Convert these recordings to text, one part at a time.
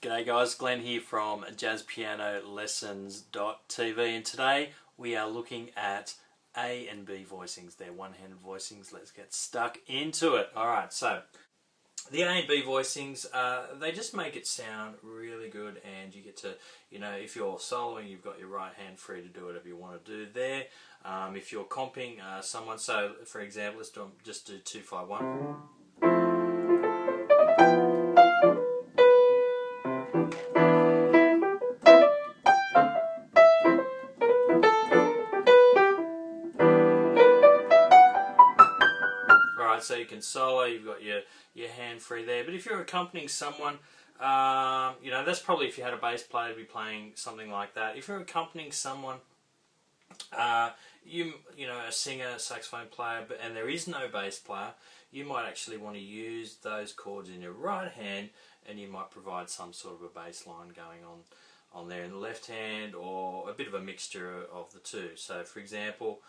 G'day guys, Glenn here from jazzpianolessons.tv, and today we are looking at A and B voicings. They're one-handed voicings. Let's get stuck into it. Alright, so the A and B voicings, they just make it sound really good, and you get to, if you're soloing, you've got your right hand free to do whatever you want to do there. If you're comping someone, so for example, let's just do 2-5-1. So you can solo, you've got your hand free there. But if you're accompanying someone, that's probably if you had a bass player to be playing something like that. If you're accompanying someone, a singer, saxophone player, and there is no bass player, you might actually want to use those chords in your right hand, and you might provide some sort of a bass line going on there in the left hand, or a bit of a mixture of the two. So for example,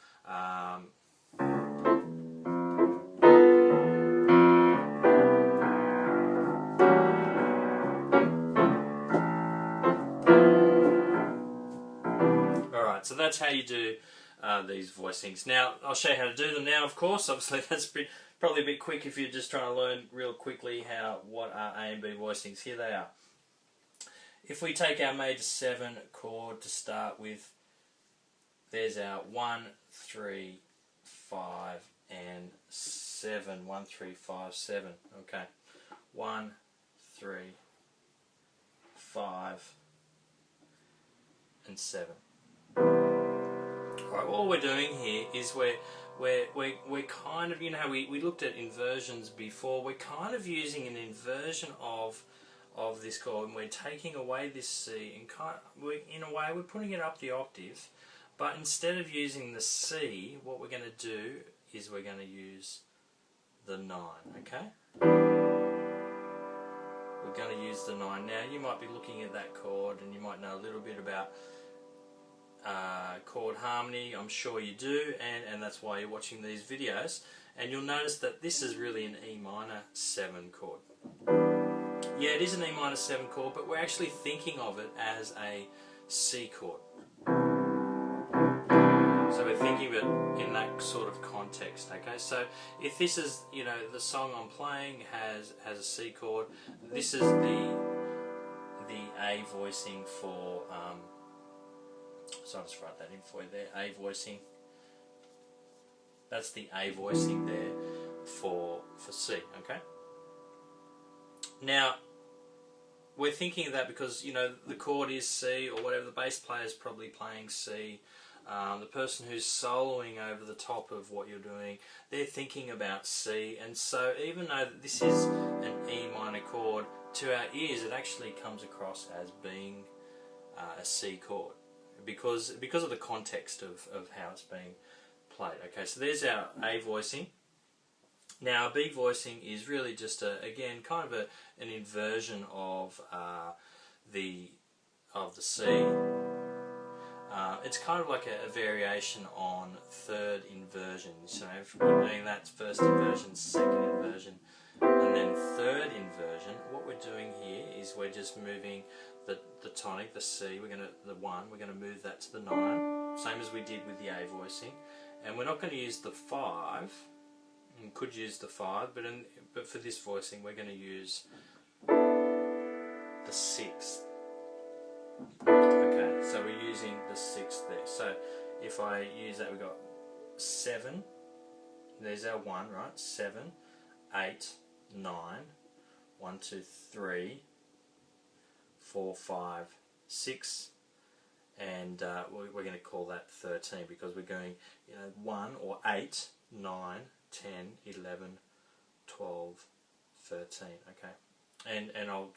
so that's how you do these voicings. Now, I'll show you how to do them now, of course. Obviously, that's probably a bit quick if you're just trying to learn real quickly what are A and B voicings. Here they are. If we take our major 7 chord to start with, there's our 1, 3, 5, and 7. 1, 3, 5, 7. Okay. 1, 3, 5, and 7. Right, all we're doing here is we're kind of, how we looked at inversions before, we're kind of using an inversion of this chord, and we're taking away this C, and in a way we're putting it up the octave, but instead of using the C, what we're going to do is we're going to use the 9, okay? We're going to use the 9. Now, you might be looking at that chord and you might know a little bit about chord harmony. I'm sure you do, and that's why you're watching these videos. And you'll notice that this is really an E minor 7 chord. Yeah, it is an E minor 7 chord, but we're actually thinking of it as a C chord. So we're thinking of it in that sort of context, okay? So if this is, the song I'm playing has a C chord, this is the A voicing for, so I'll just write that in for you there, A voicing. That's the A voicing there for C, okay? Now, we're thinking of that because, the chord is C, or whatever, the bass player is probably playing C. The person who's soloing over the top of what you're doing, they're thinking about C, and so even though this is an E minor chord, to our ears it actually comes across as being a C chord because of the context of how it's being played. Okay, so there's our A voicing. Now, a B voicing is really just again kind of an inversion of the C. It's kind of like a variation on third inversion. So if we're doing that, first inversion, second inversion, and then third inversion, what we're doing here is we're just moving the tonic, the C, the 1, we're going to move that to the 9, same as we did with the A voicing, and we're not going to use the 5. We could use the 5, but for this voicing we're going to use the 6th. Okay, so we're using the 6th there. So if I use that, we've got 7, there's our 1, right? 7, 8, 9, 1, 2, 3, 4, 5, 6, and we're going to call that 13 because we're going 1 or 8, 9, 10, 11, 12, 13, okay? And I'll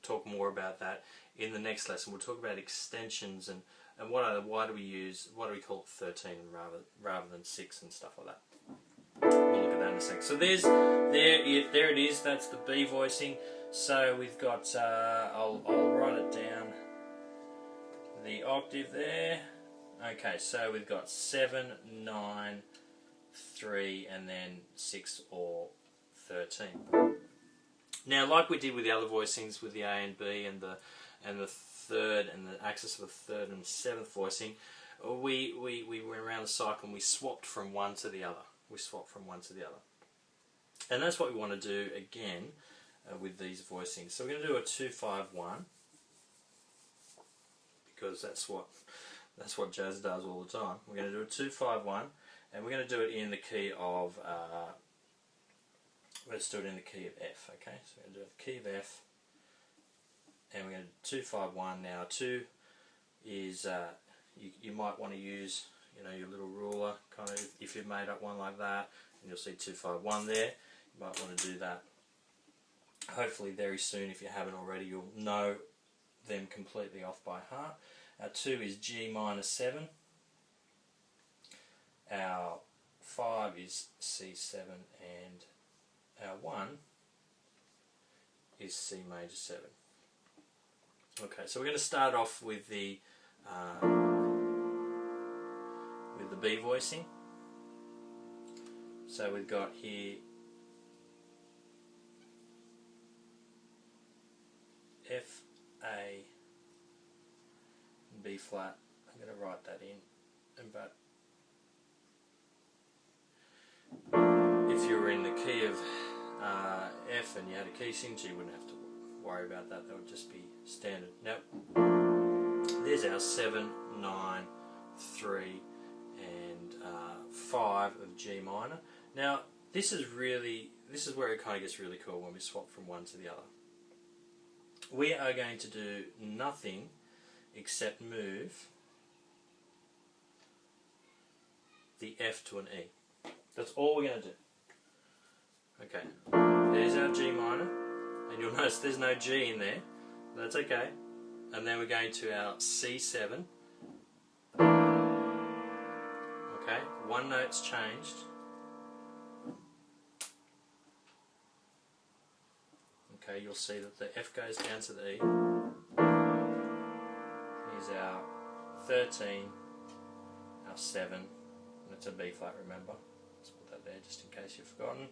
talk more about that in the next lesson. We'll talk about extensions and why do we call it 13 rather than 6 and stuff like that. We'll look at that in a sec. So there it is. That's the B voicing. So we've got I'll write it down, the octave there. Okay, so we've got 7, 9, 3, and then 6 or 13. Now, like we did with the other voicings with the A and B and the third and the axis of the third and seventh voicing, we went around the cycle and we swapped from one to the other. We swapped from one to the other. And that's what we want to do again with these voicings. So we're going to do a 2-5-1 because that's what jazz does all the time. We're going to do a 2-5-1 and we're going to do it in the key of let's do it in the key of F. Okay, so we're going to do it in the key of F, and we're going to do 2-5-1. Now 2 is you might want to use your little ruler kind of if you've made up one like that, and you'll see 2-5-1 there. You might want to do that. Hopefully very soon, if you haven't already, you'll know them completely off by heart. Our 2 is G minor 7. Our 5 is C7, and our 1 is C major 7. Okay, so we're going to start off with the B voicing. So we've got here F, A, and B flat. I'm going to write that in, but if you were in the key of F and you had a key signature, you wouldn't have to worry about that. That would just be standard. Now, there's our 7, 9, 3, and 5 of G minor. Now, this is where it kind of gets really cool when we swap from one to the other. We are going to do nothing except move the F to an E. That's all we're going to do. Okay, there's our G minor, and you'll notice there's no G in there. That's okay. And then we're going to our C7. Okay, one note's changed. Okay, you'll see that the F goes down to the E. Here's our 13, our 7, and it's a B flat, remember. Let's put that there just in case you've forgotten.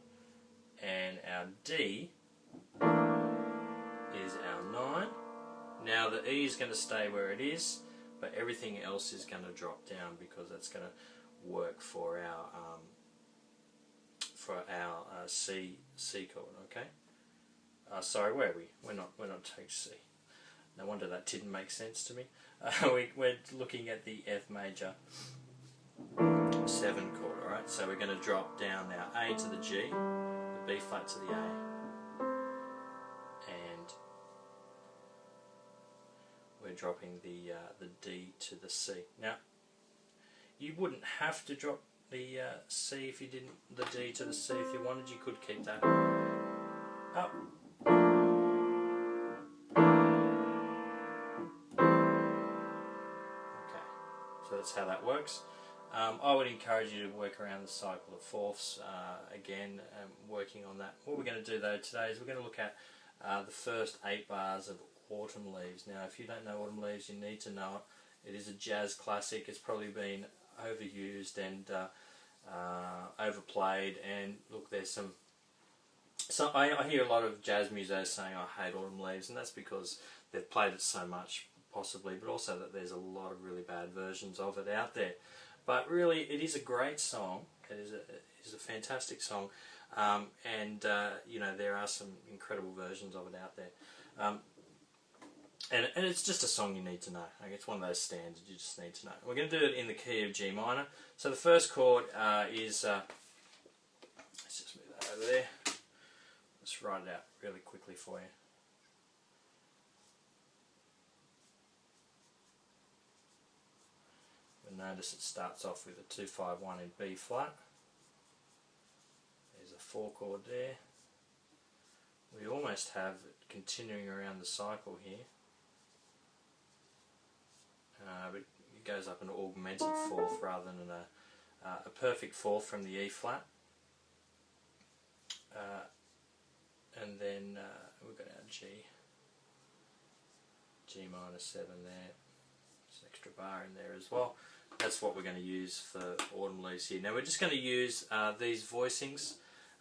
And our D is our 9. Now the E is going to stay where it is, but everything else is going to drop down because that's going to work for our C chord. Okay. Sorry, where are we? We're not take C. No wonder that didn't make sense to me. We're looking at the F major 7 chord. All right. So we're going to drop down now A to the G, the B flat to the A, and we're dropping the D to the C. Now, you wouldn't have to drop the C if you didn't, the D to the C if you wanted. You could keep that up. Okay, so that's how that works. I would encourage you to work around the cycle of fourths again, working on that. What we're going to do though today is we're going to look at the first 8 bars of Autumn Leaves. Now, if you don't know Autumn Leaves, you need to know it. It is a jazz classic. It's probably been overused and overplayed. And look, there's some. So I hear a lot of jazz musos saying I hate Autumn Leaves, and that's because they've played it so much, possibly, but also that there's a lot of really bad versions of it out there. But really, it is a great song. It is a fantastic song, and there are some incredible versions of it out there. And it's just a song you need to know. Like, it's one of those standards you just need to know. We're going to do it in the key of G minor. So the first chord is, let's just move that over there. Let's write it out really quickly for you. You'll notice it starts off with a 2-5-1 in B flat. There's a 4 chord there. We almost have it continuing around the cycle here. But it goes up an augmented fourth rather than a perfect fourth from the E flat. And then we've got our G minor 7 there. There's an extra bar in there as well. That's what we're going to use for Autumn Leaves here. Now we're just going to use these voicings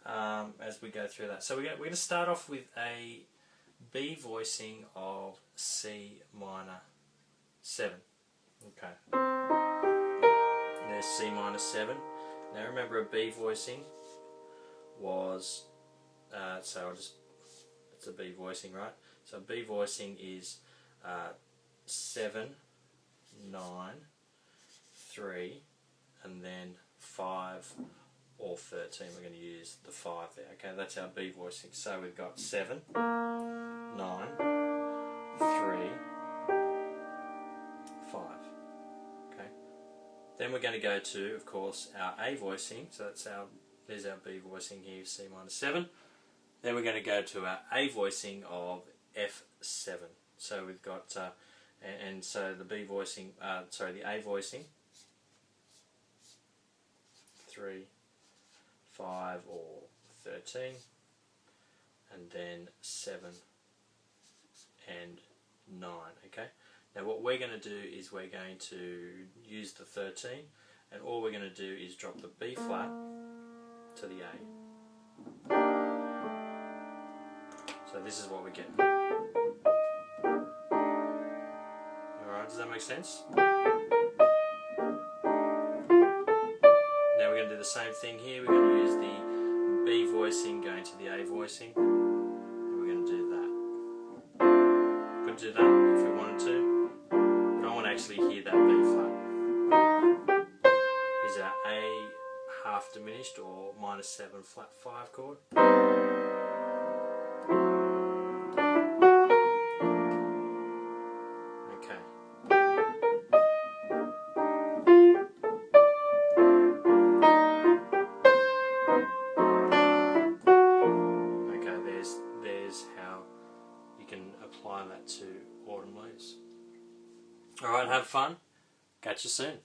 as we go through that. So we're going to start off with a B voicing of C minor 7. Okay. There's C minor 7. Now remember, a B voicing was, it's a B voicing, right? So B voicing is 7, 9, 3, and then 5 or 13. We're going to use the 5 there. Okay, that's our B voicing. So we've got 7, 9, 3, 5. Okay. Then we're going to go to, of course, our A voicing. So there's our B voicing here, C minor 7. Then we're going to go to our A voicing of F7. So we've got, and so the B voicing, the A voicing, 3, 5 or 13, and then 7 and 9. Okay. Now what we're going to do is we're going to use the 13, and all we're going to do is drop the B flat to the A. So this is what we get. Alright, does that make sense? Now we're going to do the same thing here. We're going to use the B voicing going to the A voicing, and we're going to do that. Could do that if we wanted to, but I want to actually hear that B flat. Here's our A half diminished or minor 7 flat 5 chord. Apply that to Autumn Leaves. Alright, have fun. Catch you soon.